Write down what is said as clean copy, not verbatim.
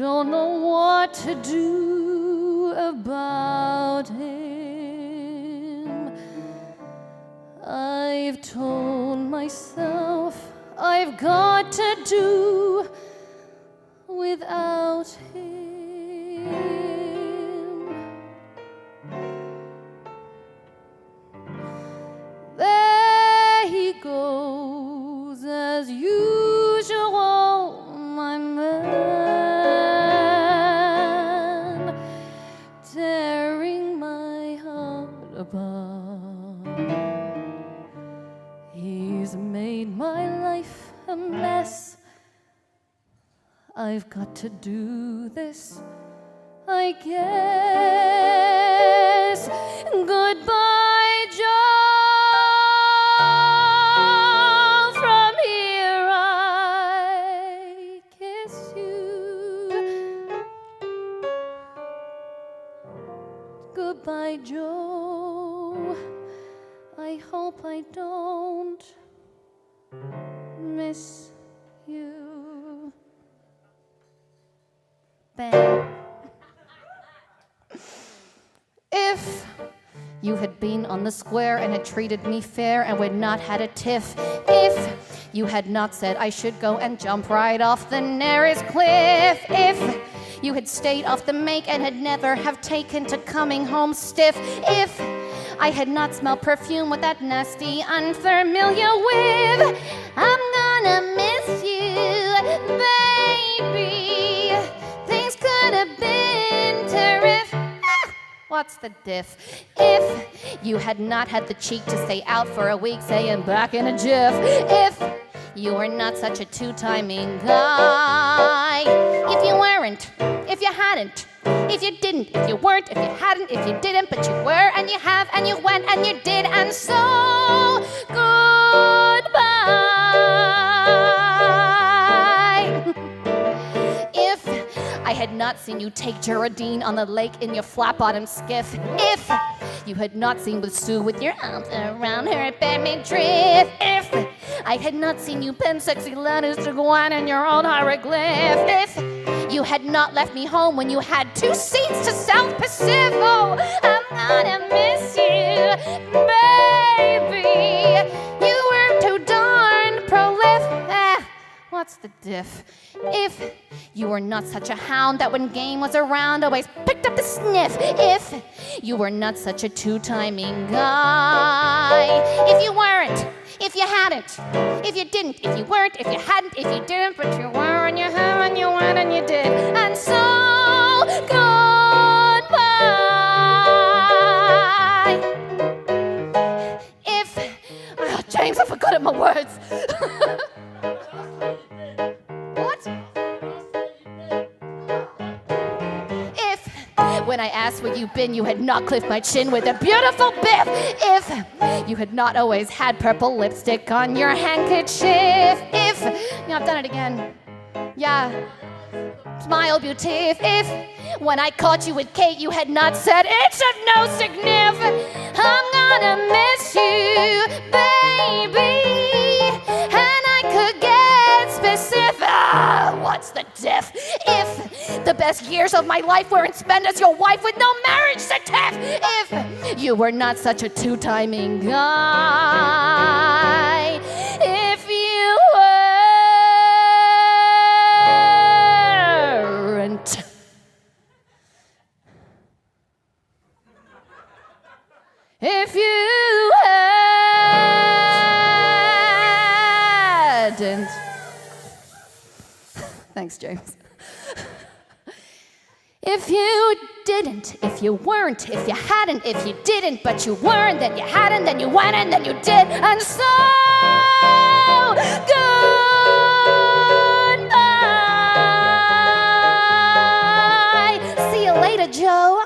don't know what to do about him. I've told myself I've got to do without him. There he goes as usual, my man, tearing my heart apart. He's made my life a mess. I've got to do this, I guess. Goodbye, Joe. From here I kiss you. Goodbye, Joe. I hope I don't miss you. Bang. If you had been on the square and had treated me fair and we'd not had a tiff, if you had not said I should go and jump right off the nearest cliff, if you had stayed off the make and had never have taken to coming home stiff, if I had not smelled perfume with that nasty unfamiliar whiff, I'm gonna miss you, baby. Things could have been terrific. What's the diff? If you had not had the cheek to stay out for a week, saying back in a jiff, if you were not such a two-timing guy, if you weren't, if you hadn't, if you didn't, if you weren't, if you hadn't, if you didn't, but you were, and you have, and you went, and you did, and so goodbye. If I had not seen you take Geraldine on the lake in your flat-bottom skiff, if you had not seen with Sue with your arms around her at midriff, if I had not seen you pen sexy letters to Gwen in your own hieroglyph, if you had not left me home when you had 2 seats to South Pacific, oh, I'm gonna miss you, baby. You were too darn prolific. What's the diff? If you were not such a hound that when game was around always picked up the sniff, if you were not such a two-timing guy, if you weren't, if you hadn't, if you didn't, if you weren't, if you hadn't, if you didn't, but you were and you have and you went and you did, and so goodbye. If, oh, James, I forgot my words. When I asked where you've been, you had not clipped my chin with a beautiful biff. If you had not always had purple lipstick on your handkerchief. If, I've done it again. Yeah. Smile, beauty. If when I caught you with Kate, you had not said it's of no signif. I'm gonna miss you, baby. And I could get specific. What's the diff? If the best years of my life weren't spent as your wife with no marriage certificate. If you were not such a two-timing guy. If you weren't. If you hadn't. Thanks, James. If you didn't, if you weren't, if you hadn't, if you didn't, but you weren't, then you hadn't, then you went, and then you did, and so goodbye. See you later, Joe.